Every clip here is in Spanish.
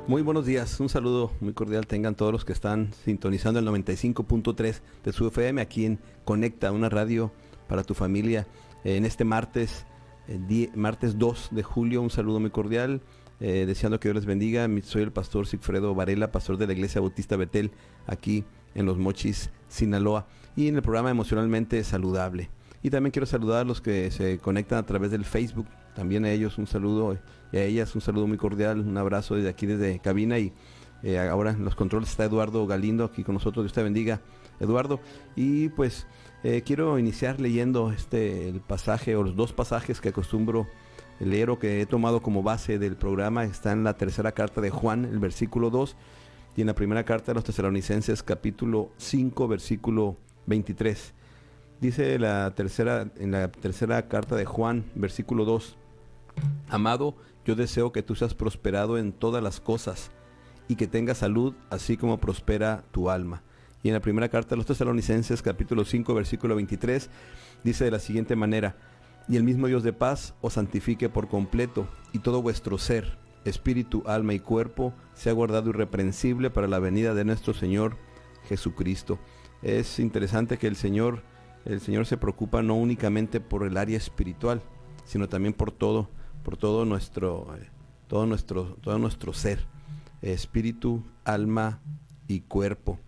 Muy buenos días, un saludo muy cordial tengan todos los que están sintonizando el 95.3 de su FM aquí en Conecta, una radio para tu familia. En este martes, martes 2 de julio, un saludo muy cordial, deseando que Dios les bendiga. Soy el pastor Sigfredo Varela, pastor de la Iglesia Bautista Betel, aquí en Los Mochis, Sinaloa, y en el programa Emocionalmente Saludable. Y también quiero saludar a los que se conectan a través del Facebook, también a ellos un saludo y a ellas un saludo muy cordial, un abrazo desde aquí, desde cabina. Y ahora en los controles está Eduardo Galindo aquí con nosotros. Dios te bendiga, Eduardo. Y pues quiero iniciar leyendo el pasaje o los dos pasajes que acostumbro leer o que he tomado como base del programa. Está en la tercera carta de Juan, el versículo 2, y en la primera carta de los Tesalonicenses, capítulo 5, versículo 23. Dice en la tercera carta de Juan, versículo 2: Amado, yo deseo que tú seas prosperado en todas las cosas y que tengas salud, así como prospera tu alma. Y en la primera carta de los Tesalonicenses, capítulo 5, versículo 23, dice de la siguiente manera: Y el mismo Dios de paz os santifique por completo, y todo vuestro ser, espíritu, alma y cuerpo, sea guardado irreprensible para la venida de nuestro Señor Jesucristo. Es interesante que el Señor se preocupa no únicamente por el área espiritual, sino también por todo nuestro ser, espíritu, alma y cuerpo.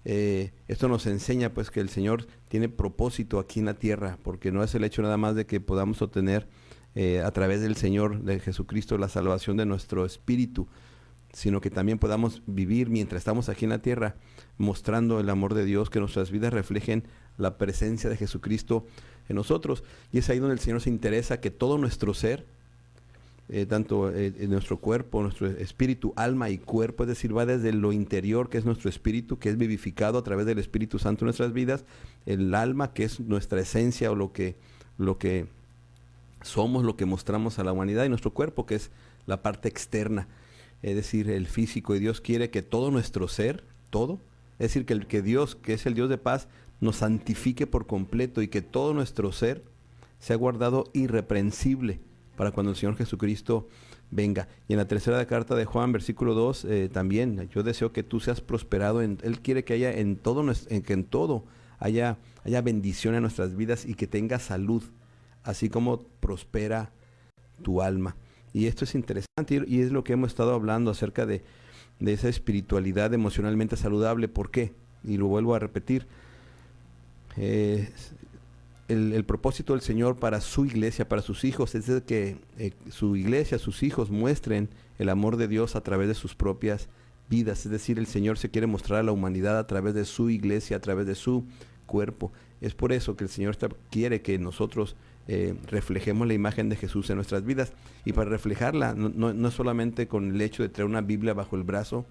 Esto nos enseña pues que el Señor tiene propósito aquí en la tierra, porque no es el hecho nada más de que podamos obtener a través del Señor, de Jesucristo, la salvación de nuestro espíritu, sino que también podamos vivir mientras estamos aquí en la tierra mostrando el amor de Dios, que nuestras vidas reflejen la presencia de Jesucristo en nosotros. Y es ahí donde el Señor se interesa que todo nuestro ser, tanto nuestro cuerpo, nuestro espíritu, alma y cuerpo, es decir, va desde lo interior, que es nuestro espíritu, que es vivificado a través del Espíritu Santo en nuestras vidas, el alma, que es nuestra esencia o lo que somos, lo que mostramos a la humanidad, y nuestro cuerpo, que es la parte externa, es decir, el físico. Y Dios quiere que todo nuestro ser, todo, es decir, que Dios, que es el Dios de paz, nos santifique por completo y que todo nuestro ser sea guardado irreprensible para cuando el Señor Jesucristo venga. Y en la tercera carta de Juan, versículo 2, también: yo deseo que tú seas prosperado. Él quiere que haya que en todo haya bendición en nuestras vidas y que tenga salud, así como prospera tu alma. Y esto es interesante y es lo que hemos estado hablando acerca de esa espiritualidad emocionalmente saludable. ¿Por qué? Y lo vuelvo a repetir. El propósito del Señor para su iglesia, para sus hijos, es de que su iglesia, sus hijos, muestren el amor de Dios a través de sus propias vidas. Es decir, el Señor se quiere mostrar a la humanidad a través de su iglesia, a través de su cuerpo. Es por eso que el Señor quiere que nosotros reflejemos la imagen de Jesús en nuestras vidas. Y para reflejarla, no solamente con el hecho de traer una Biblia bajo el brazo,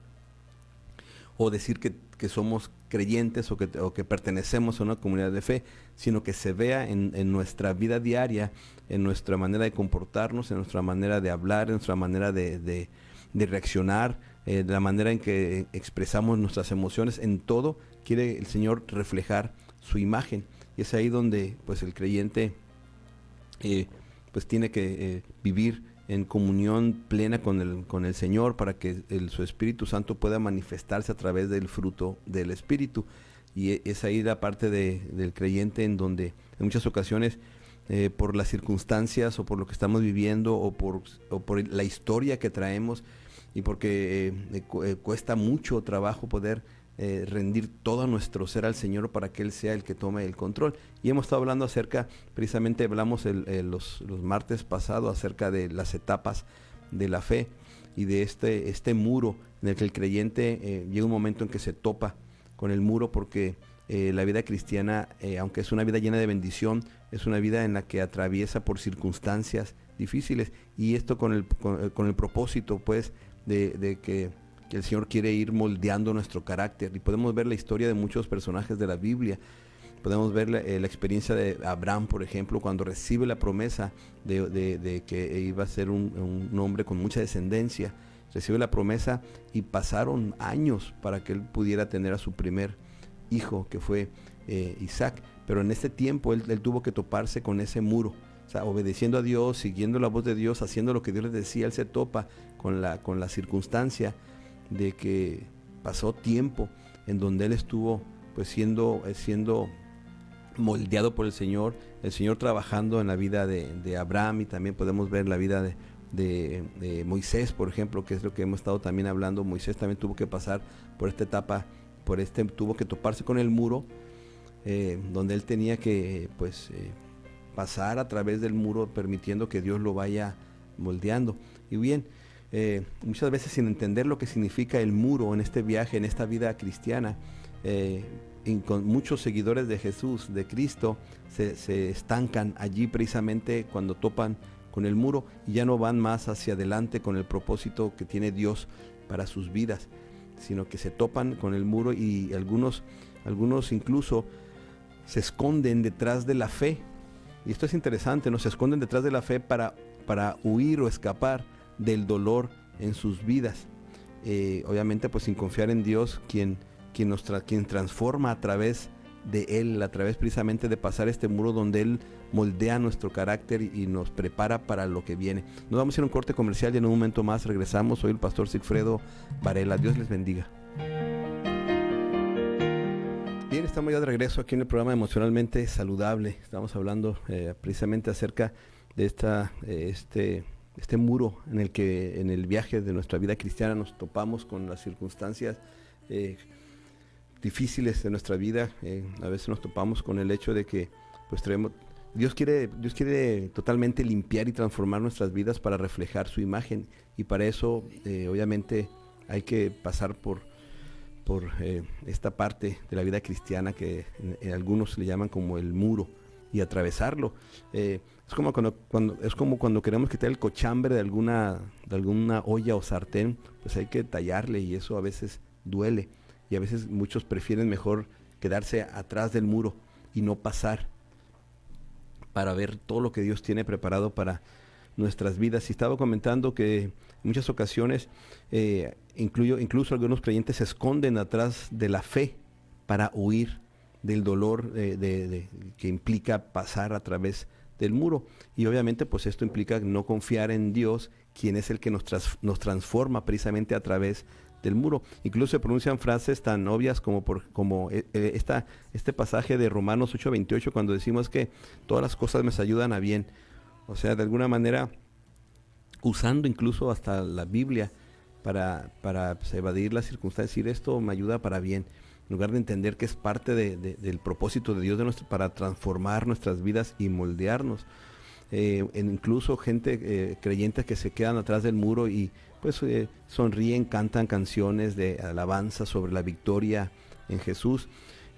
o decir que somos creyentes o que pertenecemos a una comunidad de fe, sino que se vea en nuestra vida diaria, en nuestra manera de comportarnos, en nuestra manera de hablar, en nuestra manera de reaccionar, de la manera en que expresamos nuestras emociones. En todo quiere el Señor reflejar su imagen. Y es ahí donde pues el creyente pues tiene que vivir en comunión plena con el Señor, para que su Espíritu Santo pueda manifestarse a través del fruto del Espíritu. Y es ahí la parte del creyente en donde en muchas ocasiones por las circunstancias o por lo que estamos viviendo o por la historia que traemos, y porque cuesta mucho trabajo poder rendir todo nuestro ser al Señor para que Él sea el que tome el control. Y hemos estado hablando precisamente hablamos los martes pasados acerca de las etapas de la fe y de este muro en el que el creyente llega un momento en que se topa con el muro, porque la vida cristiana, aunque es una vida llena de bendición, es una vida en la que atraviesa por circunstancias difíciles, y esto con el propósito pues de que el Señor quiere ir moldeando nuestro carácter. Y podemos ver la historia de muchos personajes de la Biblia. Podemos ver la experiencia de Abraham, por ejemplo, cuando recibe la promesa de que iba a ser un hombre con mucha descendencia. Recibe la promesa y pasaron años para que él pudiera tener a su primer hijo, que fue Isaac. Pero en este tiempo él tuvo que toparse con ese muro. O sea, obedeciendo a Dios, siguiendo la voz de Dios, haciendo lo que Dios le decía, él se topa con la circunstancia de que pasó tiempo en donde él estuvo pues siendo moldeado por el Señor trabajando en la vida de Abraham, y también podemos ver la vida de Moisés, por ejemplo, que es lo que hemos estado también hablando. Moisés también tuvo que pasar por esta etapa, tuvo que toparse con el muro, donde él tenía que pasar a través del muro, permitiendo que Dios lo vaya moldeando. Y bien, muchas veces sin entender lo que significa el muro en este viaje, en esta vida cristiana, con muchos seguidores de Jesús, de Cristo, se estancan allí precisamente cuando topan con el muro y ya no van más hacia adelante con el propósito que tiene Dios para sus vidas, sino que se topan con el muro, y algunos incluso se esconden detrás de la fe. Y esto es interesante, ¿no? Se esconden detrás de la fe para huir o escapar del dolor en sus vidas. Obviamente pues sin confiar en Dios, quien transforma a través de Él, a través precisamente de pasar este muro donde Él moldea nuestro carácter y nos prepara para lo que viene. Nos vamos a ir a un corte comercial y en un momento más regresamos. Soy el pastor Sigfredo Varela. Dios les bendiga. Bien, estamos ya de regreso aquí en el programa Emocionalmente Saludable. Estamos hablando precisamente acerca de este muro en el que en el viaje de nuestra vida cristiana nos topamos con las circunstancias difíciles de nuestra vida. A veces nos topamos con el hecho de que pues Dios quiere totalmente limpiar y transformar nuestras vidas para reflejar su imagen, y para eso obviamente hay que pasar por esta parte de la vida cristiana que en algunos le llaman como el muro, y atravesarlo. Es como cuando queremos quitar el cochambre de alguna olla o sartén, pues hay que tallarle, y eso a veces duele, y a veces muchos prefieren mejor quedarse atrás del muro y no pasar para ver todo lo que Dios tiene preparado para nuestras vidas. Y estaba comentando que en muchas ocasiones incluso algunos creyentes se esconden atrás de la fe para huir del dolor que implica pasar a través del muro. Y obviamente pues esto implica no confiar en Dios, quien es el que nos transforma precisamente a través del muro. Incluso se pronuncian frases tan obvias como este pasaje de Romanos 8:28, cuando decimos que todas las cosas me ayudan a bien. O sea, de alguna manera usando incluso hasta la Biblia para evadir las circunstancias, decir esto me ayuda para bien, en lugar de entender que es parte del propósito de Dios para transformar nuestras vidas y moldearnos. Incluso gente creyentes que se quedan atrás del muro y pues sonríen, cantan canciones de alabanza sobre la victoria en Jesús.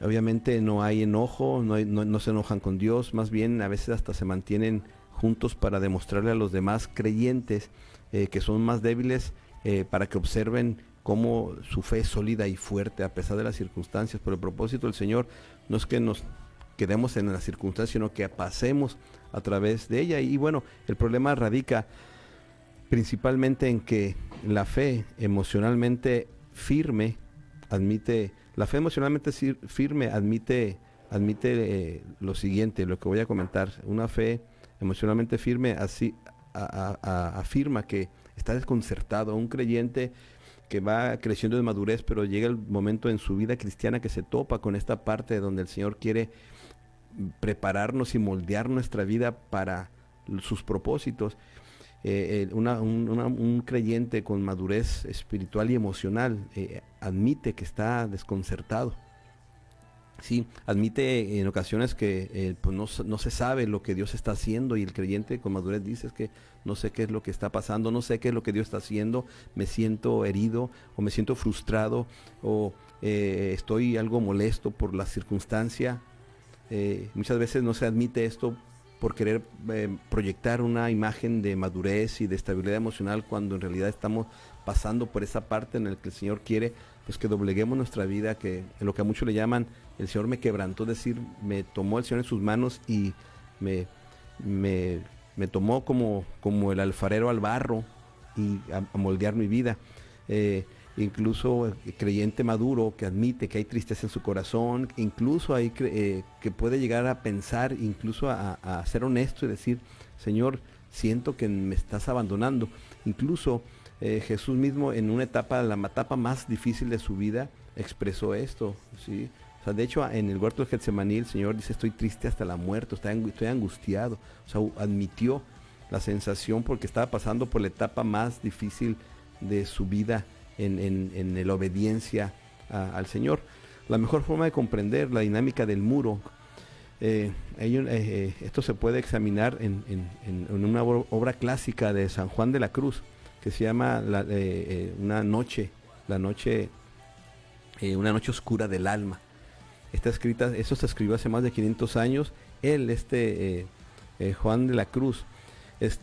Obviamente no hay enojo, no se enojan con Dios, más bien a veces hasta se mantienen juntos para demostrarle a los demás creyentes que son más débiles, para que observen cómo su fe es sólida y fuerte a pesar de las circunstancias. Pero el propósito del Señor no es que nos quedemos en las circunstancias, sino que pasemos a través de ella. Y bueno, el problema radica principalmente en que la fe emocionalmente firme admite lo siguiente, lo que voy a comentar. Una fe emocionalmente firme así afirma que está desconcertado. Un creyente que va creciendo de madurez, pero llega el momento en su vida cristiana que se topa con esta parte donde el Señor quiere prepararnos y moldear nuestra vida para sus propósitos. Un creyente con madurez espiritual y emocional admite que está desconcertado. Sí, admite en ocasiones que pues no se sabe lo que Dios está haciendo, y el creyente con madurez dice es que no sé qué es lo que está pasando, no sé qué es lo que Dios está haciendo, me siento herido o me siento frustrado o estoy algo molesto por la circunstancia. Muchas veces no se admite esto por querer proyectar una imagen de madurez y de estabilidad emocional, cuando en realidad estamos pasando por esa parte en la que el Señor quiere pues que dobleguemos nuestra vida, que en lo que a muchos le llaman el Señor me quebrantó, es decir, me tomó el Señor en sus manos y me tomó como el alfarero al barro y a moldear mi vida. Incluso creyente maduro que admite que hay tristeza en su corazón, incluso hay que puede llegar a pensar, incluso a ser honesto y decir, Señor, siento que me estás abandonando. Incluso Jesús mismo en una etapa, la etapa más difícil de su vida, expresó esto, ¿sí? O sea, de hecho, en el huerto de Getsemaní el Señor dice, estoy triste hasta la muerte, estoy angustiado. O sea, admitió la sensación porque estaba pasando por la etapa más difícil de su vida en la obediencia al Señor. La mejor forma de comprender la dinámica del muro, esto se puede examinar en una obra clásica de San Juan de la Cruz, que se llama una noche oscura del alma. Eso se escribió hace más de 500 años. Él, Juan de la Cruz,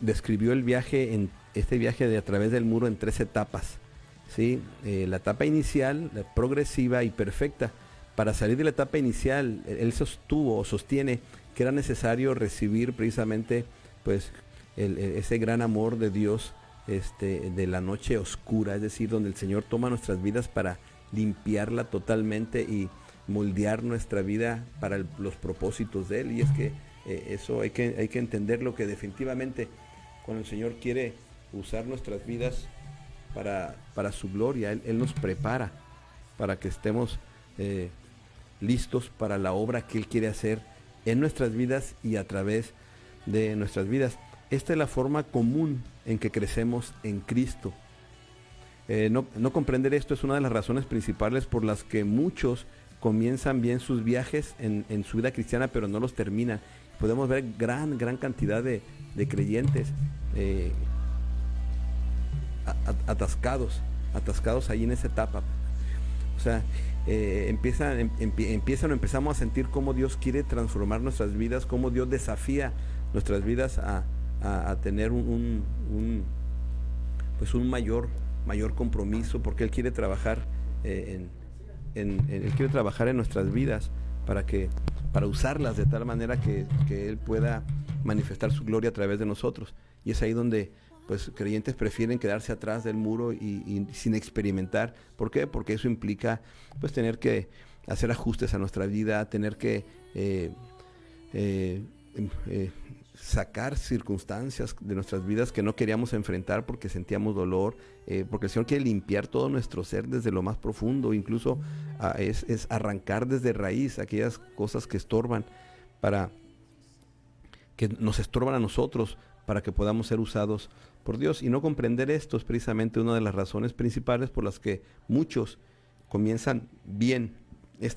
describió este viaje de a través del muro en 3 etapas, ¿sí? La etapa inicial, la progresiva y perfecta. Para salir de la etapa inicial, él sostiene que era necesario recibir precisamente pues ese gran amor de Dios, de la noche oscura, es decir, donde el Señor toma nuestras vidas para limpiarla totalmente y moldear nuestra vida para los propósitos de Él. Y es que eso hay que entenderlo, que definitivamente cuando el Señor quiere usar nuestras vidas para su gloria, Él nos prepara para que estemos listos para la obra que Él quiere hacer en nuestras vidas y a través de nuestras vidas. Esta es la forma común en que crecemos en Cristo. No comprender esto es una de las razones principales por las que muchos comienzan bien sus viajes en su vida cristiana, pero no los terminan. Podemos ver gran cantidad de creyentes atascados ahí en esa etapa. O sea, empezamos a sentir cómo Dios quiere transformar nuestras vidas, cómo Dios desafía nuestras vidas a tener un mayor compromiso, porque Él quiere trabajar Él quiere trabajar en nuestras vidas para usarlas de tal manera que Él pueda manifestar su gloria a través de nosotros. Y es ahí donde pues creyentes prefieren quedarse atrás del muro y sin experimentar. ¿Por qué? Porque eso implica pues tener que hacer ajustes a nuestra vida, tener que sacar circunstancias de nuestras vidas que no queríamos enfrentar porque sentíamos dolor, porque el Señor quiere limpiar todo nuestro ser desde lo más profundo, incluso es arrancar desde raíz aquellas cosas que nos estorban a nosotros, para que podamos ser usados por Dios. Y no comprender esto es precisamente una de las razones principales por las que muchos comienzan bien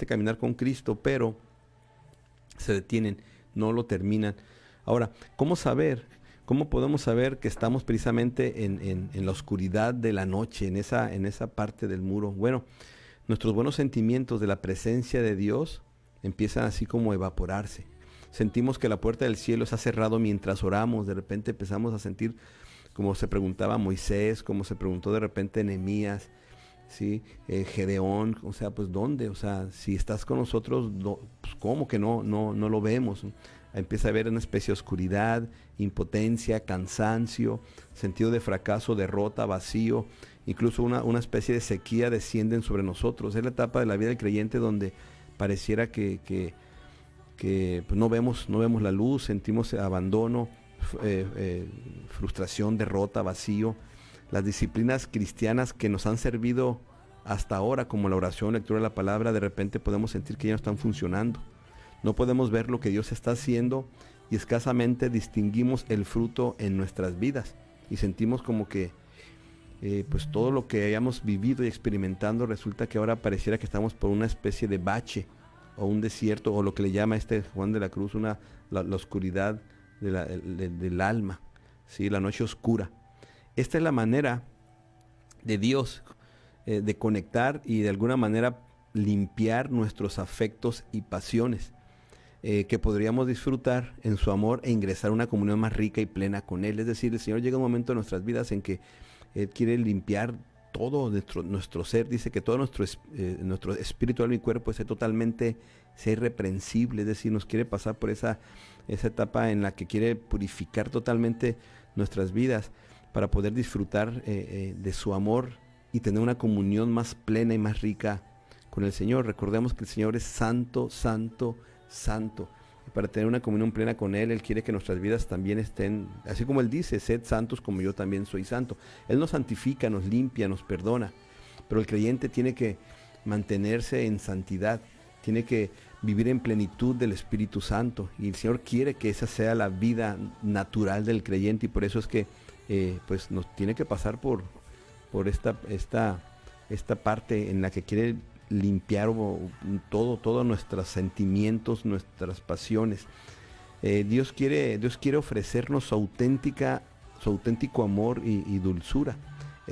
caminar con Cristo, pero se detienen, no lo terminan. Ahora, ¿cómo podemos saber que estamos precisamente en la oscuridad de la noche, en esa parte del muro? Bueno, nuestros buenos sentimientos de la presencia de Dios empiezan así como a evaporarse. Sentimos que la puerta del cielo se ha cerrado mientras oramos. De repente empezamos a sentir, como se preguntaba Moisés, como se preguntó de repente Nehemías, ¿sí? Gedeón, o sea, pues ¿dónde? O sea, si estás con nosotros, pues ¿cómo que no lo vemos? Empieza a haber una especie de oscuridad, impotencia, cansancio, sentido de fracaso, derrota, vacío, incluso una especie de sequía descienden sobre nosotros. Es la etapa de la vida del creyente donde pareciera que pues no vemos la luz, sentimos abandono, frustración, derrota, vacío. Las disciplinas cristianas que nos han servido hasta ahora, como la oración, lectura de la palabra, de repente podemos sentir que ya no están funcionando. No podemos ver lo que Dios está haciendo y escasamente distinguimos el fruto en nuestras vidas. Y sentimos como que pues todo lo que hayamos vivido y experimentando resulta que ahora pareciera que estamos por una especie de bache o un desierto, o lo que le llama Juan de la Cruz la oscuridad del alma, ¿sí? La noche oscura. Esta es la manera de Dios de conectar y de alguna manera limpiar nuestros afectos y pasiones, que podríamos disfrutar en su amor e ingresar a una comunión más rica y plena con Él. Es decir, el Señor llega un momento en nuestras vidas en que Él quiere limpiar todo nuestro ser. Dice que todo nuestro espíritu, alma y cuerpo sea irreprensible. Es decir, nos quiere pasar por esa etapa en la que quiere purificar totalmente nuestras vidas para poder disfrutar de su amor y tener una comunión más plena y más rica con el Señor. Recordemos que el Señor es santo, santo, santo. para tener una comunión plena con Él. Él quiere que nuestras vidas también estén, así como Él dice, sed santos como yo también soy santo. Él nos santifica, nos limpia, nos perdona, pero el creyente tiene que mantenerse en santidad, tiene que vivir en plenitud del Espíritu Santo, y el Señor quiere que esa sea la vida natural del creyente, y por eso es que pues nos tiene que pasar por esta parte en la que quiere limpiar todos nuestros sentimientos, nuestras pasiones. Dios quiere ofrecernos su auténtico amor y dulzura.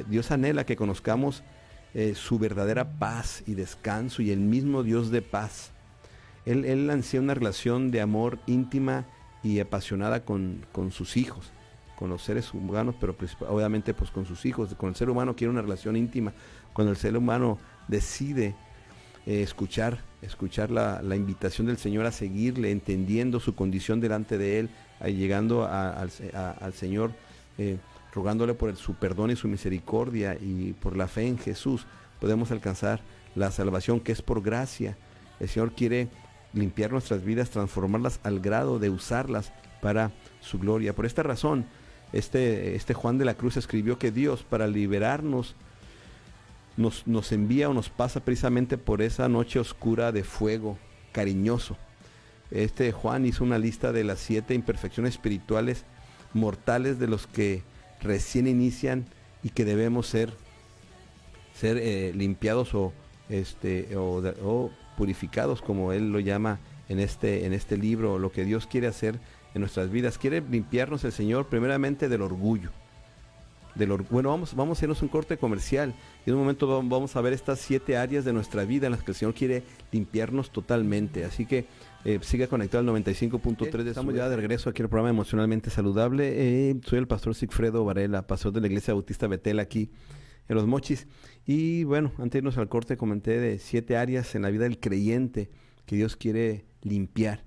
Dios anhela que conozcamos su verdadera paz y descanso, y el mismo Dios de paz. Él ansía una relación de amor íntima y apasionada con sus hijos, con los seres humanos, pero pues, obviamente pues con sus hijos. Con el ser humano quiere una relación íntima. Cuando el ser humano decide escuchar la invitación del Señor a seguirle, entendiendo su condición delante de Él, llegando al Señor, rogándole por su perdón y su misericordia, y por la fe en Jesús podemos alcanzar la salvación, que es por gracia. El Señor quiere limpiar nuestras vidas, transformarlas al grado de usarlas para su gloria. Por esta razón, este Juan de la Cruz escribió que Dios, para liberarnos, nos envía o nos pasa precisamente por esa noche oscura de fuego cariñoso. Juan hizo una lista de las 7 imperfecciones espirituales mortales de los que recién inician y que debemos ser limpiados o purificados, como él lo llama en este libro. Lo que Dios quiere hacer en nuestras vidas, quiere limpiarnos el Señor primeramente del orgullo. Bueno, vamos a irnos a un corte comercial, y en un momento vamos a ver estas 7 áreas de nuestra vida en las que el Señor quiere limpiarnos totalmente. Así que siga conectado al 95.3. Estamos ya de regreso aquí en el programa Emocionalmente Saludable. Soy el pastor Sigfredo Varela, pastor de la Iglesia Bautista Betel aquí en Los Mochis. Y bueno, antes de irnos al corte comenté de 7 áreas en la vida del creyente que Dios quiere limpiar,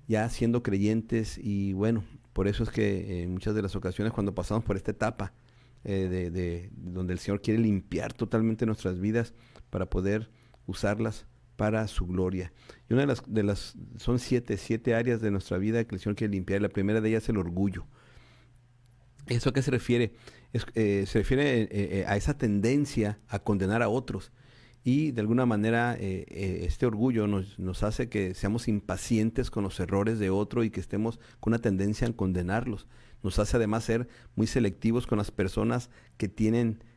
ya siendo creyentes. Y bueno, por eso es que en muchas de las ocasiones, cuando pasamos por esta etapa donde el Señor quiere limpiar totalmente nuestras vidas para poder usarlas para su gloria. Y una son 7 áreas de nuestra vida que el Señor quiere limpiar. La primera de ellas es el orgullo. ¿Eso a qué se refiere? Se refiere a esa tendencia a condenar a otros, y de alguna manera este orgullo nos hace que seamos impacientes con los errores de otro, y que estemos con una tendencia a condenarlos. Nos hace además ser muy selectivos con las personas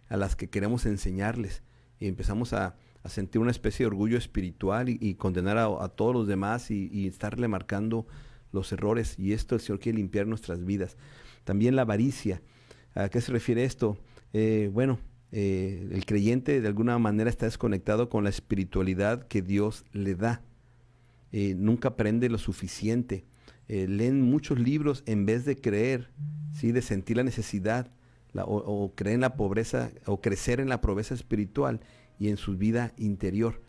a las que queremos enseñarles, y empezamos a sentir una especie de orgullo espiritual y condenar a todos los demás, y estarle marcando los errores. Y esto el Señor quiere limpiar nuestras vidas. También la avaricia. ¿A qué se refiere esto? El creyente de alguna manera está desconectado con la espiritualidad que Dios le da. Nunca aprende lo suficiente. Leen muchos libros en vez de creer, ¿sí? De sentir la necesidad, o creer en la pobreza, o crecer en la pobreza espiritual y en su vida interior.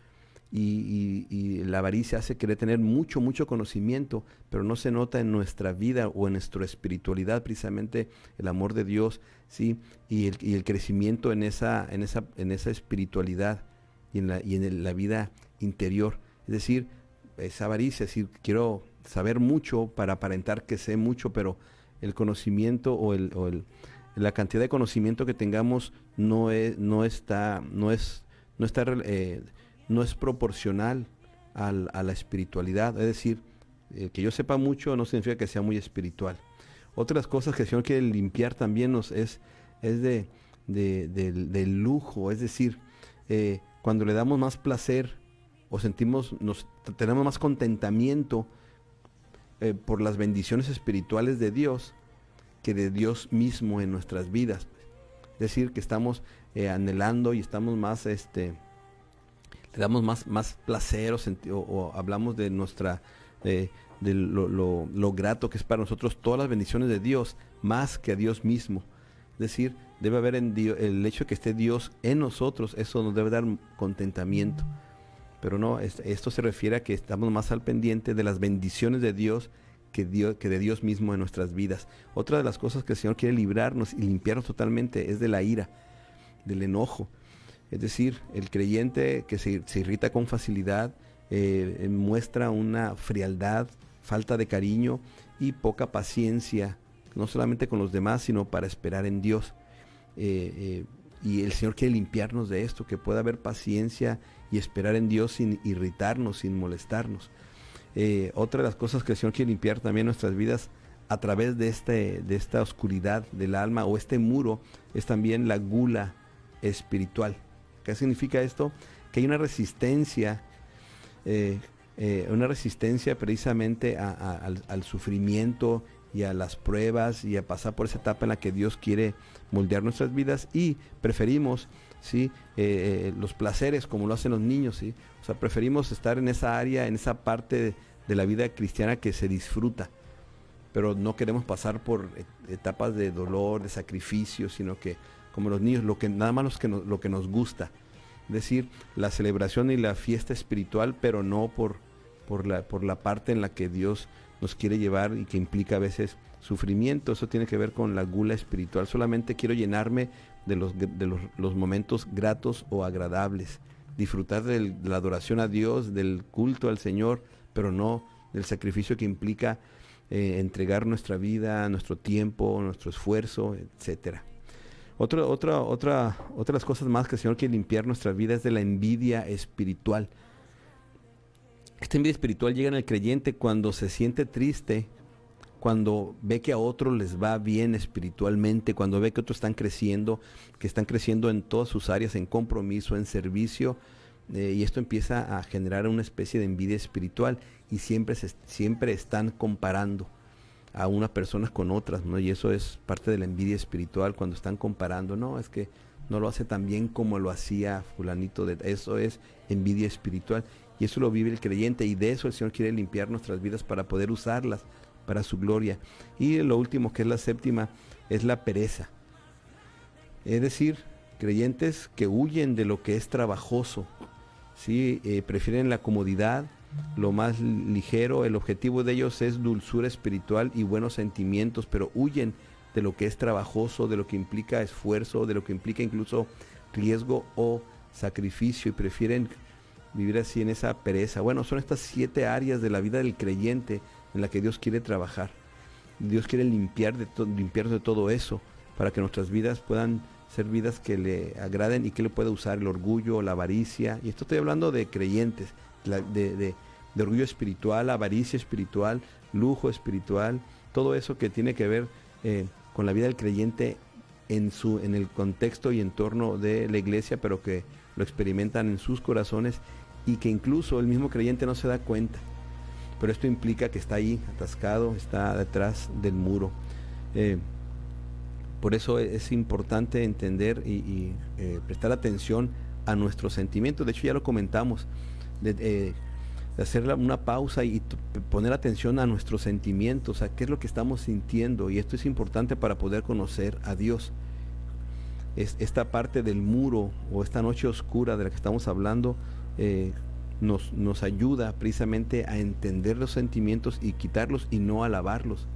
Y la avaricia hace querer tener mucho conocimiento, pero no se nota en nuestra vida o en nuestra espiritualidad precisamente el amor de Dios, ¿sí? Y el crecimiento en esa espiritualidad y en la vida interior. Es decir, esa avaricia, es decir, quiero saber mucho para aparentar que sé mucho, pero el conocimiento la cantidad de conocimiento que tengamos no es proporcional a la espiritualidad. Es decir, que yo sepa mucho no significa que sea muy espiritual. Otras cosas que el Señor quiere limpiar también es del lujo. Es decir, cuando le damos más placer o tenemos más contentamiento por las bendiciones espirituales de Dios que de Dios mismo en nuestras vidas. Es decir, que estamos anhelando y estamos más le damos más placer, o hablamos de lo grato que es para nosotros todas las bendiciones de Dios, más que a Dios mismo. Es decir, debe haber en Dios, el hecho de que esté Dios en nosotros, eso nos debe dar contentamiento. Pero no, esto se refiere a que estamos más al pendiente de las bendiciones de Dios que de Dios mismo en nuestras vidas. Otra de las cosas que el Señor quiere librarnos y limpiarnos totalmente es de la ira, del enojo. Es decir, el creyente que se irrita con facilidad muestra una frialdad falta de cariño y poca paciencia, no solamente con los demás, sino para esperar en Dios. Y el Señor quiere limpiarnos de esto, que pueda haber paciencia y esperar en Dios sin irritarnos, sin molestarnos. Otra de las cosas que el Señor quiere limpiar también en nuestras vidas a través de esta oscuridad del alma o este muro es también la gula espiritual. ¿Qué significa esto? Que hay una resistencia precisamente al sufrimiento y a las pruebas y a pasar por esa etapa en la que Dios quiere moldear nuestras vidas, y preferimos, ¿sí?, los placeres como lo hacen los niños, ¿sí? O sea, preferimos estar en esa área, en esa parte de la vida cristiana que se disfruta, pero no queremos pasar por etapas de dolor, de sacrificio, sino que como los niños, nada más lo que nos gusta, es decir, la celebración y la fiesta espiritual, pero no por la parte en la que Dios nos quiere llevar y que implica a veces sufrimiento. Eso tiene que ver con la gula espiritual. Solamente quiero llenarme de los momentos gratos o agradables, disfrutar de la adoración a Dios, del culto al Señor, pero no del sacrificio que implica entregar nuestra vida, nuestro tiempo, nuestro esfuerzo, etcétera. Otra de las cosas más que el Señor quiere limpiar nuestra vida es de la envidia espiritual. Esta envidia espiritual llega en el creyente cuando se siente triste, cuando ve que a otros les va bien espiritualmente, cuando ve que otros están creciendo en todas sus áreas, en compromiso, en servicio, y esto empieza a generar una especie de envidia espiritual, y siempre están comparando a unas personas con otras, ¿no? Y eso es parte de la envidia espiritual, cuando están comparando, no, es que no lo hace tan bien como lo hacía fulanito, eso es envidia espiritual. Y eso lo vive el creyente, y de eso el Señor quiere limpiar nuestras vidas para poder usarlas para su gloria. Y lo último, que es la séptima, es la pereza. Es decir, creyentes que huyen de lo que es trabajoso, ¿sí? Prefieren la comodidad, lo más ligero. El objetivo de ellos es dulzura espiritual y buenos sentimientos, pero huyen de lo que es trabajoso, de lo que implica esfuerzo, de lo que implica incluso riesgo o sacrificio, y prefieren vivir así en esa pereza. Bueno, son estas 7 áreas de la vida del creyente en la que Dios quiere trabajar. Dios quiere limpiar de todo eso para que nuestras vidas puedan ser vidas que le agraden y que le pueda usar el orgullo, la avaricia. Y esto estoy hablando de creyentes, de orgullo espiritual, avaricia espiritual, lujo espiritual, todo eso que tiene que ver con la vida del creyente en el contexto y entorno de la iglesia, pero que lo experimentan en sus corazones y que incluso el mismo creyente no se da cuenta. Pero esto implica que está ahí atascado, está detrás del muro. Por eso es importante entender y prestar atención a nuestros sentimientos. De hecho, ya lo comentamos, de hacer una pausa y poner atención a nuestros sentimientos, a qué es lo que estamos sintiendo. Y esto es importante para poder conocer a Dios. Esta parte del muro o esta noche oscura de la que estamos hablando nos ayuda precisamente a entender los sentimientos y quitarlos y no alabarlos.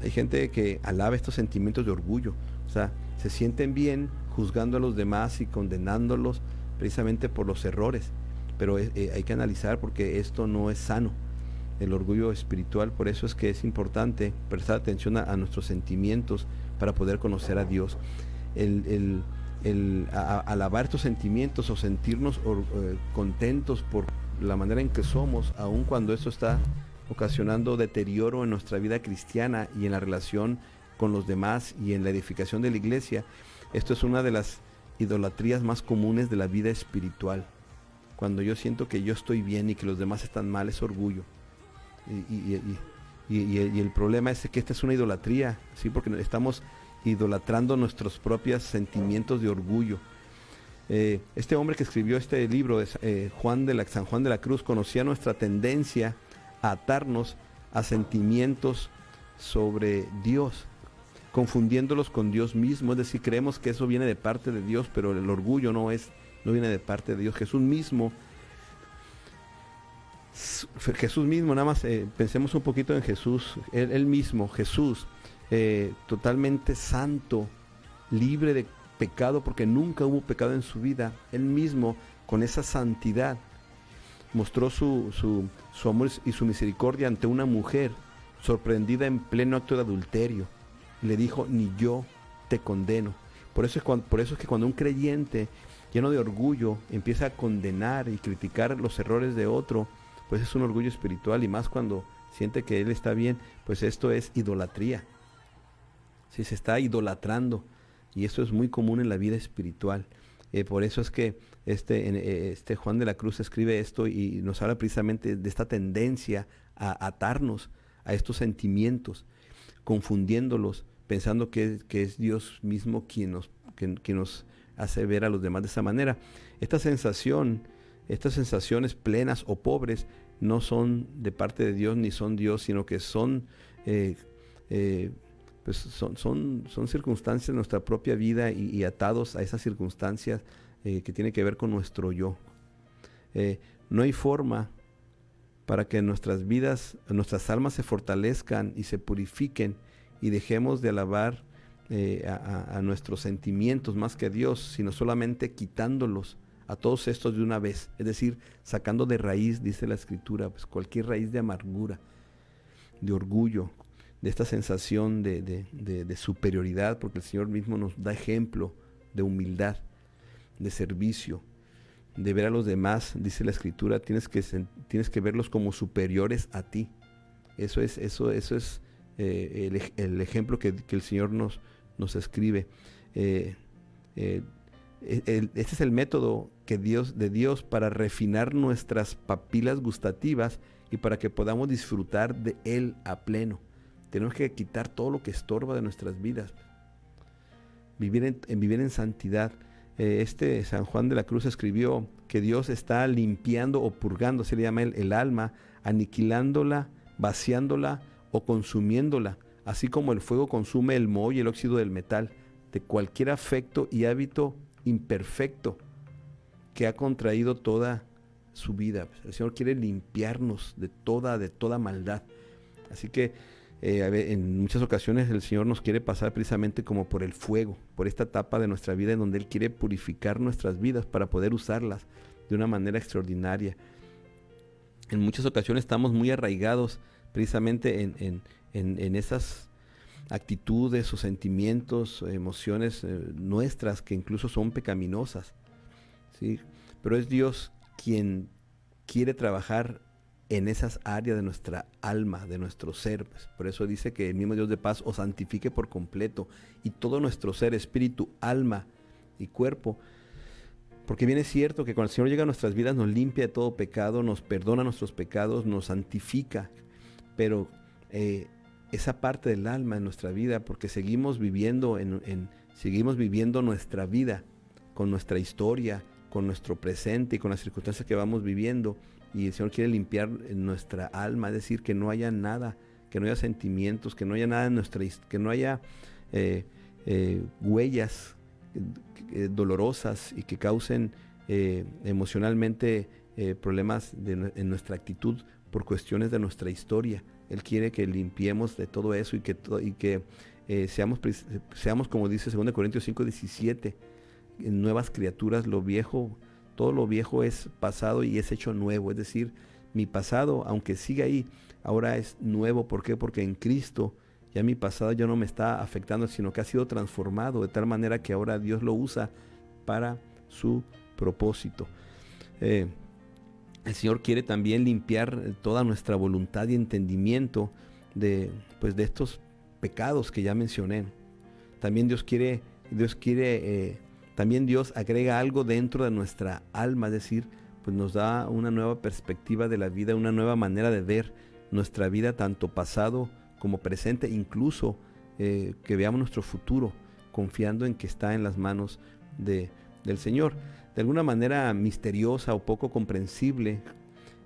Hay gente que alaba estos sentimientos de orgullo, o sea, se sienten bien juzgando a los demás y condenándolos precisamente por los errores, pero hay que analizar, porque esto no es sano, el orgullo espiritual. Por eso es que es importante prestar atención a nuestros sentimientos para poder conocer a Dios. Alabar estos sentimientos o sentirnos contentos por la manera en que somos, aun cuando esto está ocasionando deterioro en nuestra vida cristiana y en la relación con los demás y en la edificación de la iglesia. Esto es una de las idolatrías más comunes de la vida espiritual. Cuando yo siento que yo estoy bien y que los demás están mal, es orgullo. Y el problema es que esta es una idolatría, ¿sí? Porque estamos idolatrando nuestros propios sentimientos de orgullo. Este hombre que escribió este libro, San Juan de la Cruz, conocía nuestra tendencia a atarnos a sentimientos sobre Dios, confundiéndolos con Dios mismo. Es decir, creemos que eso viene de parte de Dios, pero el orgullo no viene de parte de Dios. Jesús mismo, nada más pensemos un poquito en Jesús, él mismo, Jesús, totalmente santo, libre de pecado, porque nunca hubo pecado en su vida. Él mismo, con esa santidad, mostró su amor y su misericordia ante una mujer sorprendida en pleno acto de adulterio. Le dijo, ni yo te condeno. Por eso es que cuando un creyente lleno de orgullo empieza a condenar y criticar los errores de otro, pues es un orgullo espiritual, y más cuando siente que él está bien, pues esto es idolatría. Si se está idolatrando, y esto es muy común en la vida espiritual. Por eso es que este Juan de la Cruz escribe esto y nos habla precisamente de esta tendencia a atarnos a estos sentimientos, confundiéndolos, pensando que es Dios mismo quien nos hace ver a los demás de esa manera. Estas sensaciones plenas o pobres no son de parte de Dios ni son Dios, sino que son circunstancias de nuestra propia vida y atados a esas circunstancias que tienen que ver con nuestro yo. No hay forma para que nuestras vidas, nuestras almas se fortalezcan y se purifiquen y dejemos de alabar a nuestros sentimientos más que a Dios, sino solamente quitándolos a todos estos de una vez, es decir, sacando de raíz, dice la Escritura, pues cualquier raíz de amargura, de orgullo, de esta sensación de superioridad, porque el Señor mismo nos da ejemplo de humildad, de servicio, de ver a los demás, dice la Escritura, tienes que verlos como superiores a ti. Eso es el ejemplo que el Señor nos escribe. Este es el método de Dios para refinar nuestras papilas gustativas y para que podamos disfrutar de Él a pleno. Tenemos que quitar todo lo que estorba de nuestras vidas. Vivir en santidad. San Juan de la Cruz escribió que Dios está limpiando o purgando, se le llama el alma, aniquilándola, vaciándola o consumiéndola, así como el fuego consume el moho y el óxido del metal, de cualquier afecto y hábito imperfecto que ha contraído toda su vida. El Señor quiere limpiarnos de toda maldad. Así que en muchas ocasiones el Señor nos quiere pasar precisamente como por el fuego, por esta etapa de nuestra vida en donde Él quiere purificar nuestras vidas para poder usarlas de una manera extraordinaria. En muchas ocasiones estamos muy arraigados precisamente en esas actitudes o sentimientos, emociones nuestras que incluso son pecaminosas, ¿sí? Pero es Dios quien quiere trabajar en esas áreas de nuestra alma, de nuestro ser. Por eso dice que el mismo Dios de paz os santifique por completo, y todo nuestro ser, espíritu, alma y cuerpo. Porque bien es cierto que cuando el Señor llega a nuestras vidas nos limpia de todo pecado, nos perdona nuestros pecados, nos santifica, pero esa parte del alma en nuestra vida, porque seguimos viviendo nuestra vida con nuestra historia, con nuestro presente y con las circunstancias que vamos viviendo, y el Señor quiere limpiar nuestra alma, es decir, que no haya nada, que no haya sentimientos, que no haya nada en que no haya huellas dolorosas y que causen emocionalmente problemas en nuestra actitud por cuestiones de nuestra historia. Él quiere que limpiemos de todo eso y que seamos, como dice 2 Corintios 5:17, nuevas criaturas. Todo lo viejo es pasado y es hecho nuevo. Es decir, mi pasado, aunque siga ahí, ahora es nuevo. ¿Por qué? Porque en Cristo ya mi pasado ya no me está afectando, sino que ha sido transformado de tal manera que ahora Dios lo usa para su propósito. El Señor quiere también limpiar toda nuestra voluntad y entendimiento de estos pecados que ya mencioné. También también Dios agrega algo dentro de nuestra alma, es decir, pues nos da una nueva perspectiva de la vida, una nueva manera de ver nuestra vida, tanto pasado como presente, incluso que veamos nuestro futuro, confiando en que está en las manos del Señor. De alguna manera misteriosa o poco comprensible,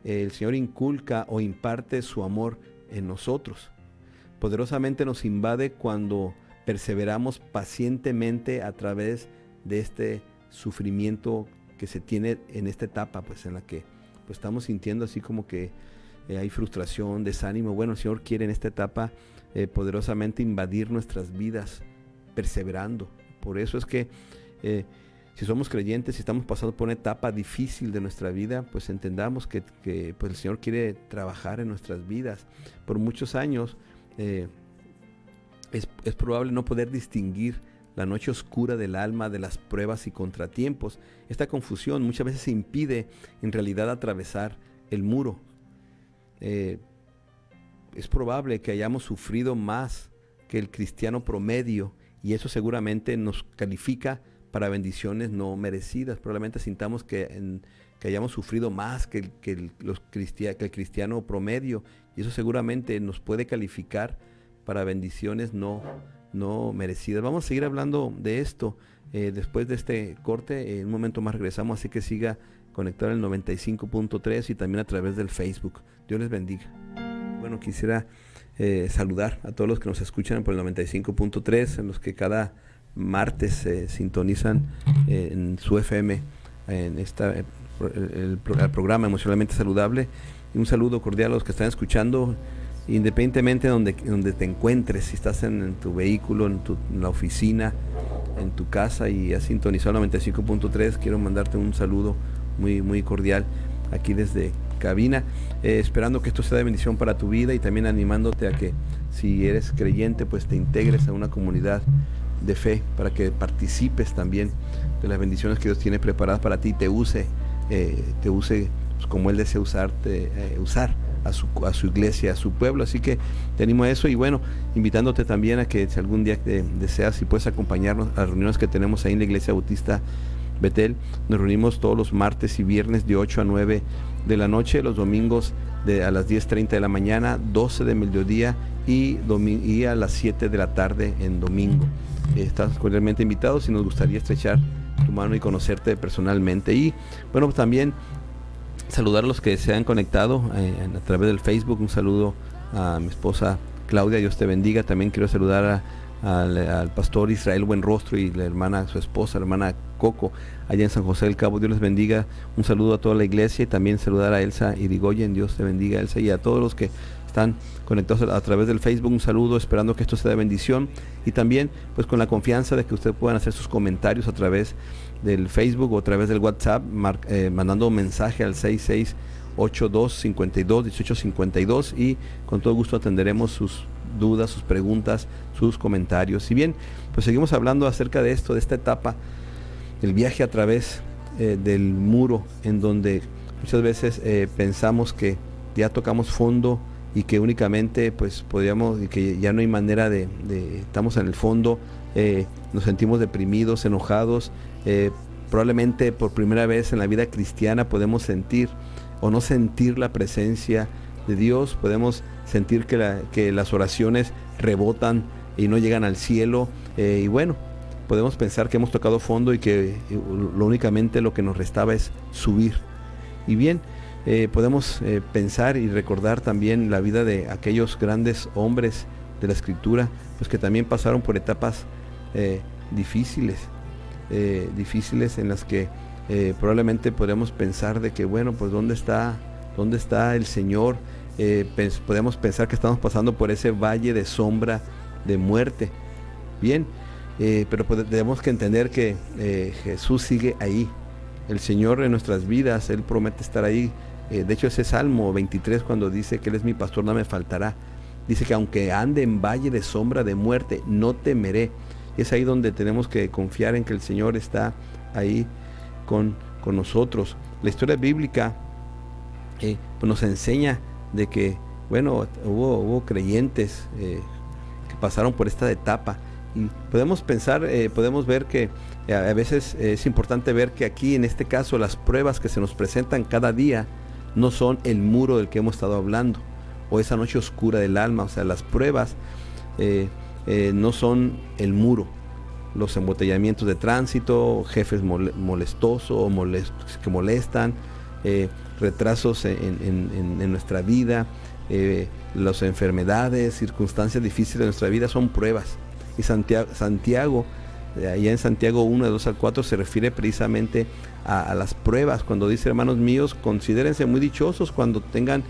el Señor inculca o imparte su amor en nosotros. Poderosamente nos invade cuando perseveramos pacientemente a través de este sufrimiento que se tiene en esta etapa, en la que estamos sintiendo así como que hay frustración, desánimo. Bueno, el Señor quiere en esta etapa poderosamente invadir nuestras vidas, perseverando. Por eso es que si somos creyentes, si estamos pasando por una etapa difícil de nuestra vida, pues entendamos que pues el Señor quiere trabajar en nuestras vidas. Por muchos años es probable no poder distinguir la noche oscura del alma de las pruebas y contratiempos. Esta confusión muchas veces impide en realidad atravesar el muro. Es probable que hayamos sufrido más que el cristiano promedio, y eso seguramente nos califica para bendiciones no merecidas. Probablemente sintamos que hayamos sufrido más que el cristiano promedio, y eso seguramente nos puede calificar para bendiciones no merecidas. Vamos a seguir hablando de esto después de este corte. En un momento más regresamos, así que siga conectado en el 95.3 y también a través del Facebook. Dios les bendiga. Bueno, quisiera saludar a todos los que nos escuchan por el 95.3, en los que cada martes se sintonizan en su FM, en el programa Emocionalmente Saludable. Y un saludo cordial a los que están escuchando, independientemente de donde te encuentres, si estás en tu vehículo, en la oficina, en tu casa y has sintonizado el 95.3, quiero mandarte un saludo muy, muy cordial aquí desde cabina, esperando que esto sea de bendición para tu vida, y también animándote a que, si eres creyente, pues te integres a una comunidad de fe para que participes también de las bendiciones que Dios tiene preparadas para ti y te use pues, como Él desea usar a su iglesia, a su pueblo. Así que te animo a eso, y bueno, invitándote también a que si algún día deseas y puedes acompañarnos a las reuniones que tenemos ahí en la Iglesia Bautista Betel. Nos reunimos todos los martes y viernes de 8 a 9 de la noche, los domingos a las 10:30 de la mañana, 12 de mediodía y a las 7 de la tarde en domingo. Estás cordialmente invitado si nos gustaría estrechar tu mano y conocerte personalmente. Y bueno, pues también saludar a los que se han conectado a través del Facebook. Un saludo a mi esposa Claudia, Dios te bendiga. También quiero saludar al pastor Israel Buenrostro y su esposa, la hermana Coco, allá en San José del Cabo. Dios les bendiga. Un saludo a toda la iglesia, y también saludar a Elsa Irigoyen. Dios te bendiga, Elsa, y a todos los que están conectados a través del Facebook. Un saludo, esperando que esto sea de bendición, y también pues con la confianza de que ustedes puedan hacer sus comentarios a través del Facebook o a través del WhatsApp, mandando un mensaje al 6682521852, y con todo gusto atenderemos sus dudas, sus preguntas, sus comentarios. Si bien pues seguimos hablando acerca de esto, de esta etapa del viaje a través del muro, en donde muchas veces pensamos que ya tocamos fondo y que únicamente pues podríamos, y que ya no hay manera estamos en el fondo, nos sentimos deprimidos, enojados. Probablemente por primera vez en la vida cristiana podemos sentir o no sentir la presencia de Dios. Podemos sentir que las oraciones rebotan y no llegan al cielo, y bueno, podemos pensar que hemos tocado fondo y que únicamente lo que nos restaba es subir. Y bien, podemos pensar y recordar también la vida de aquellos grandes hombres de la Escritura, pues que también pasaron por etapas difíciles en las que probablemente podemos pensar de que, bueno, pues ¿dónde está el Señor? Podemos pensar que estamos pasando por ese valle de sombra de muerte. Bien, pero tenemos que entender que Jesús sigue ahí. El Señor en nuestras vidas, Él promete estar ahí. De hecho, ese Salmo 23, cuando dice que Él es mi pastor, nada me faltará. Dice que aunque ande en valle de sombra de muerte, no temeré. Y es ahí donde tenemos que confiar en que el Señor está ahí con nosotros. La historia bíblica pues nos enseña de que, bueno, hubo creyentes que pasaron por esta etapa, y podemos pensar, podemos ver que a veces es importante ver que aquí, en este caso, las pruebas que se nos presentan cada día no son el muro del que hemos estado hablando, o esa noche oscura del alma. O sea, las pruebas no son el muro, los embotellamientos de tránsito, jefes molestosos que molestan, retrasos en nuestra vida, las enfermedades, circunstancias difíciles de nuestra vida son pruebas. Y Santiago, allá en Santiago 1, de 2 al 4, se refiere precisamente a las pruebas, cuando dice: hermanos míos, considérense muy dichosos cuando tengan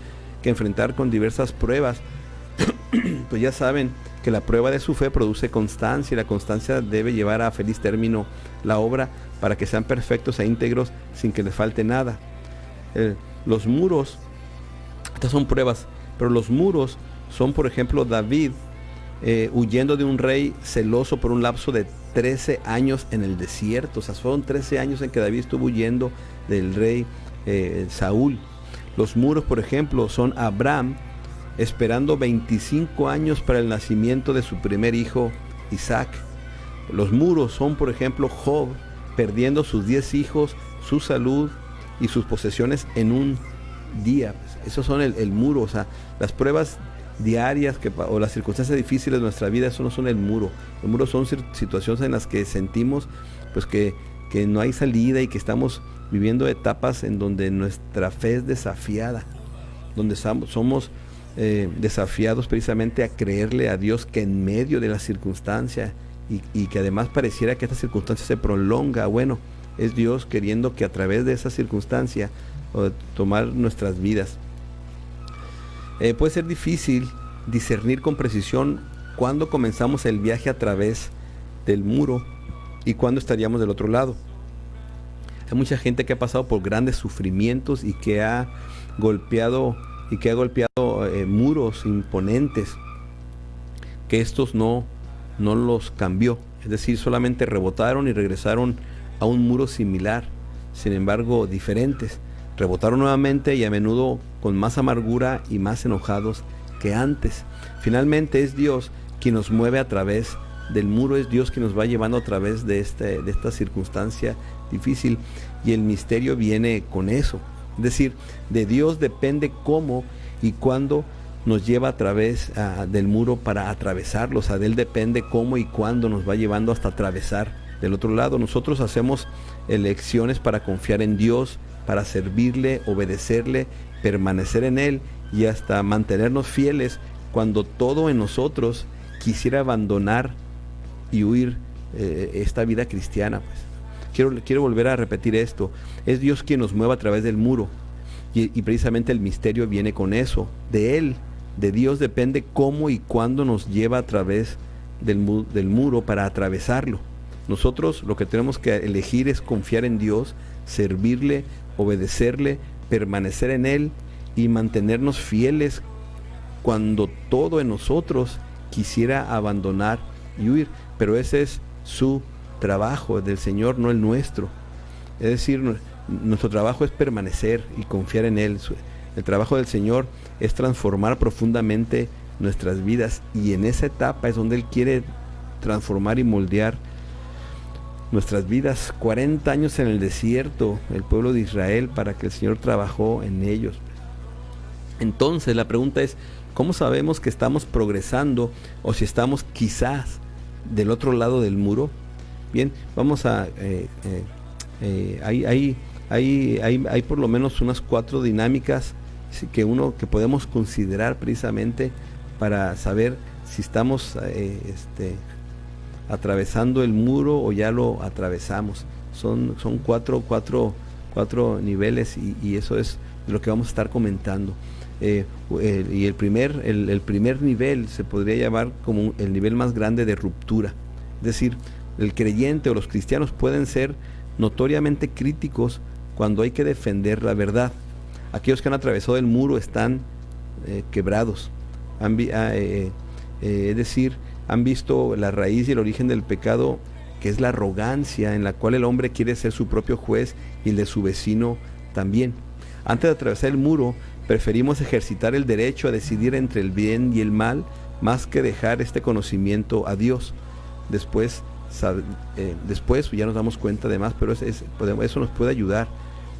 que enfrentar con diversas pruebas, pues ya saben que la prueba de su fe produce constancia, y la constancia debe llevar a feliz término la obra para que sean perfectos e íntegros sin que les falte nada. Los muros, estas son pruebas, pero los muros son, por ejemplo, David huyendo de un rey celoso por un lapso de 13 años en el desierto. O sea, fueron 13 años en que David estuvo huyendo del rey Saúl. Los muros, por ejemplo, son Abraham esperando 25 años para el nacimiento de su primer hijo, Isaac. Los muros son, por ejemplo, Job perdiendo sus 10 hijos, su salud y sus posesiones en un día. Esos son el muro. O sea, las pruebas diarias o las circunstancias difíciles de nuestra vida, eso no son el muro. El muro son situaciones en las que sentimos pues que no hay salida y que estamos viviendo etapas en donde nuestra fe es desafiada, donde somos desafiados precisamente a creerle a Dios que en medio de la circunstancia y que además pareciera que esta circunstancia se prolonga, bueno, es Dios queriendo que a través de esa circunstancia tomar nuestras vidas. Puede ser difícil discernir con precisión cuándo comenzamos el viaje a través del muro y cuándo estaríamos del otro lado. Hay mucha gente que ha pasado por grandes sufrimientos y que ha golpeado muros imponentes, que estos no los cambió. Es decir, solamente rebotaron y regresaron a un muro similar, sin embargo diferentes. Rebotaron nuevamente y a menudo con más amargura y más enojados que antes. Finalmente es Dios quien nos mueve a través del muro, es Dios quien nos va llevando a través de esta circunstancia difícil, y el misterio viene con eso. Es decir, de Dios depende cómo y cuándo nos lleva a través del muro para atravesarlo. O sea, de Él depende cómo y cuándo nos va llevando hasta atravesar del otro lado. Nosotros hacemos elecciones para confiar en Dios, para servirle, obedecerle, permanecer en Él y hasta mantenernos fieles cuando todo en nosotros quisiera abandonar y huir esta vida cristiana. Pues. Quiero volver a repetir esto. Es Dios quien nos mueve a través del muro y precisamente el misterio viene con eso. De Él, de Dios depende cómo y cuándo nos lleva a través del muro para atravesarlo. Nosotros lo que tenemos que elegir es confiar en Dios, servirle, obedecerle, permanecer en Él y mantenernos fieles cuando todo en nosotros quisiera abandonar y huir. Pero ese es su trabajo del Señor, no el nuestro. Es decir, nuestro trabajo es permanecer y confiar en Él. El trabajo del Señor es transformar profundamente nuestras vidas, y en esa etapa es donde Él quiere transformar y moldear nuestras vidas. 40 años en el desierto, el pueblo de Israel, para que el Señor trabajó en ellos. Entonces la pregunta es, ¿cómo sabemos que estamos progresando o si estamos quizás del otro lado del muro? Bien, vamos a... hay por lo menos unas 4 dinámicas que podemos considerar precisamente para saber si estamos atravesando el muro o ya lo atravesamos. Son cuatro niveles y eso es lo que vamos a estar comentando. Y el primer nivel se podría llamar como el nivel más grande de ruptura. Es decir, el creyente o los cristianos pueden ser notoriamente críticos cuando hay que defender la verdad. Aquellos que han atravesado el muro están quebrados. Es decir, han visto la raíz y el origen del pecado, que es la arrogancia en la cual el hombre quiere ser su propio juez y el de su vecino también. Antes de atravesar el muro, preferimos ejercitar el derecho a decidir entre el bien y el mal, más que dejar este conocimiento a Dios. Después ya nos damos cuenta de más, pero eso nos puede ayudar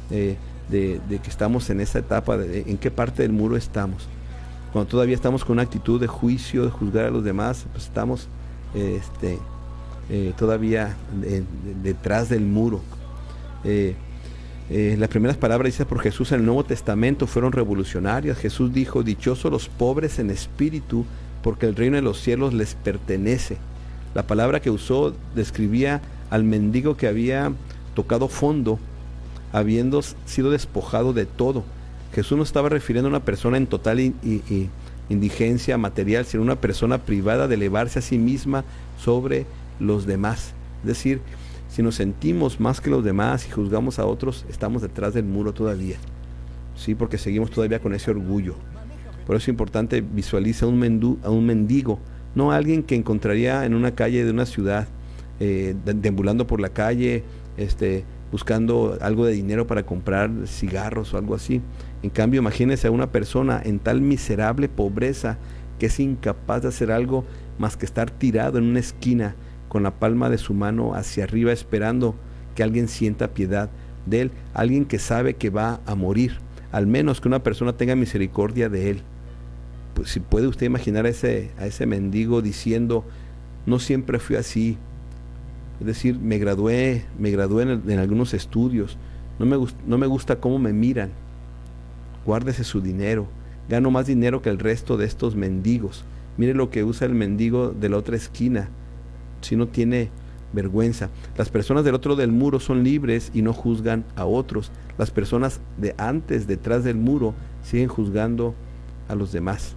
de que estamos en esa etapa, en qué parte del muro estamos. Cuando todavía estamos con una actitud de juicio, de juzgar a los demás, pues estamos todavía detrás del muro. Las primeras palabras dichas por Jesús en el Nuevo Testamento fueron revolucionarias. Jesús dijo: dichosos los pobres en espíritu, porque el reino de los cielos les pertenece. La palabra que usó describía al mendigo que había tocado fondo, habiendo sido despojado de todo. Jesús no estaba refiriendo a una persona en total indigencia material, sino una persona privada de elevarse a sí misma sobre los demás. Es decir, si nos sentimos más que los demás y juzgamos a otros, estamos detrás del muro todavía. Sí, porque seguimos todavía con ese orgullo. Por eso es importante visualizar a un mendigo, no a alguien que encontraría en una calle de una ciudad, deambulando por la calle, buscando algo de dinero para comprar cigarros o algo así. En cambio, imagínense a una persona en tal miserable pobreza que es incapaz de hacer algo más que estar tirado en una esquina con la palma de su mano hacia arriba, esperando que alguien sienta piedad de él, alguien que sabe que va a morir, al menos que una persona tenga misericordia de él. Pues si puede usted imaginar a ese mendigo diciendo: no siempre fui así, es decir, me gradué en algunos estudios, no me gusta cómo me miran, guárdese su dinero, gano más dinero que el resto de estos mendigos, mire lo que usa el mendigo de la otra esquina, si no tiene vergüenza. Las personas del otro del muro son libres y no juzgan a otros. Las personas de antes, detrás del muro, siguen juzgando a los demás.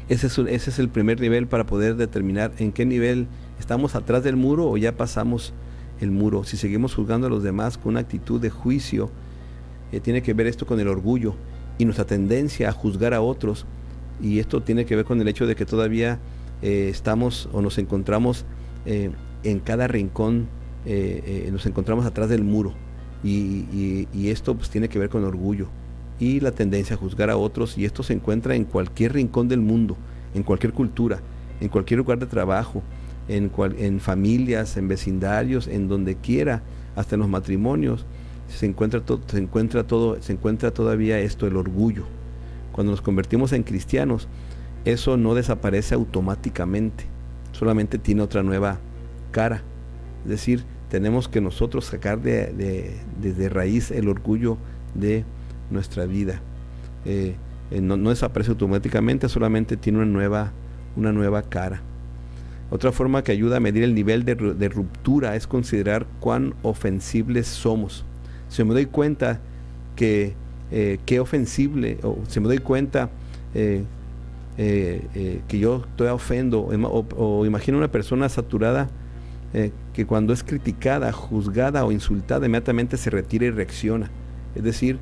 Ese es el primer nivel para poder determinar en qué nivel estamos, atrás del muro o ya pasamos el muro. Si seguimos juzgando a los demás con una actitud de juicio, tiene que ver esto con el orgullo y nuestra tendencia a juzgar a otros, y esto tiene que ver con el hecho de que todavía estamos o nos encontramos en cada rincón, nos encontramos atrás del muro, y esto pues tiene que ver con orgullo y la tendencia a juzgar a otros, y esto se encuentra en cualquier rincón del mundo, en cualquier cultura, en cualquier lugar de trabajo, en familias, en vecindarios, en donde quiera, hasta en los matrimonios, se encuentra todavía esto, el orgullo. Cuando nos convertimos en cristianos, eso no desaparece automáticamente, solamente tiene otra nueva cara. Es decir, tenemos que nosotros sacar desde raíz el orgullo de nuestra vida. No desaparece automáticamente, solamente tiene una nueva cara. Otra forma que ayuda a medir el nivel de ruptura es considerar cuán ofensibles somos. Si me doy cuenta que ofensible, o si me doy cuenta que yo estoy ofendo, o imagino una persona saturada que cuando es criticada, juzgada o insultada, inmediatamente se retira y reacciona. Es decir,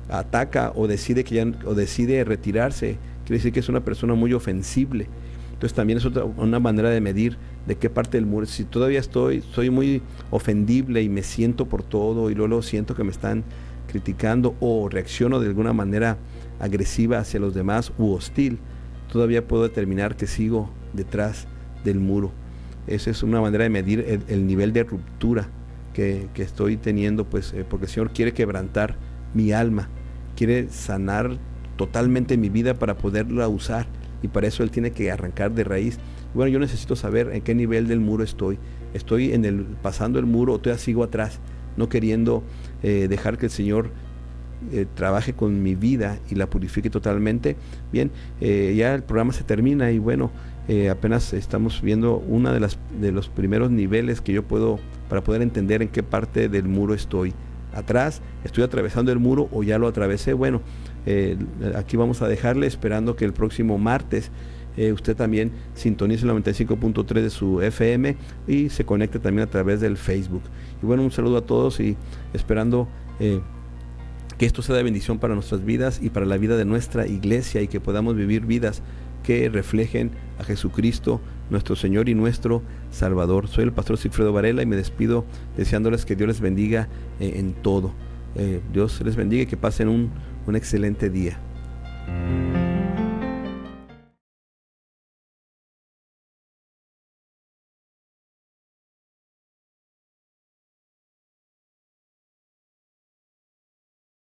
ataca o decide retirarse. Quiere decir que es una persona muy ofensible. Entonces también es una manera de medir de qué parte del muro. Si todavía soy muy ofendible y me siento por todo, y luego siento que me están criticando, o reacciono de alguna manera agresiva hacia los demás u hostil, todavía puedo determinar que sigo detrás del muro. Esa es una manera de medir el nivel de ruptura que estoy teniendo, pues porque el Señor quiere quebrantar mi alma, quiere sanar totalmente mi vida para poderla usar, y para eso Él tiene que arrancar de raíz. Bueno, yo necesito saber en qué nivel del muro estoy. Estoy pasando el muro, o todavía sigo atrás, no queriendo dejar que el Señor trabaje con mi vida y la purifique totalmente. Bien, ya el programa se termina, y bueno, apenas estamos viendo una de los primeros niveles que yo puedo, para poder entender en qué parte del muro estoy. Atrás, estoy atravesando el muro o ya lo atravesé. Bueno, aquí vamos a dejarle, esperando que el próximo martes usted también sintonice el 95.3 de su FM y se conecte también a través del Facebook. Y bueno, un saludo a todos, y esperando que esto sea de bendición para nuestras vidas y para la vida de nuestra iglesia, y que podamos vivir vidas que reflejen a Jesucristo, nuestro Señor y nuestro Salvador. Soy el pastor Sigfredo Varela, y me despido deseándoles que Dios les bendiga en todo. Dios les bendiga y que pasen un excelente día.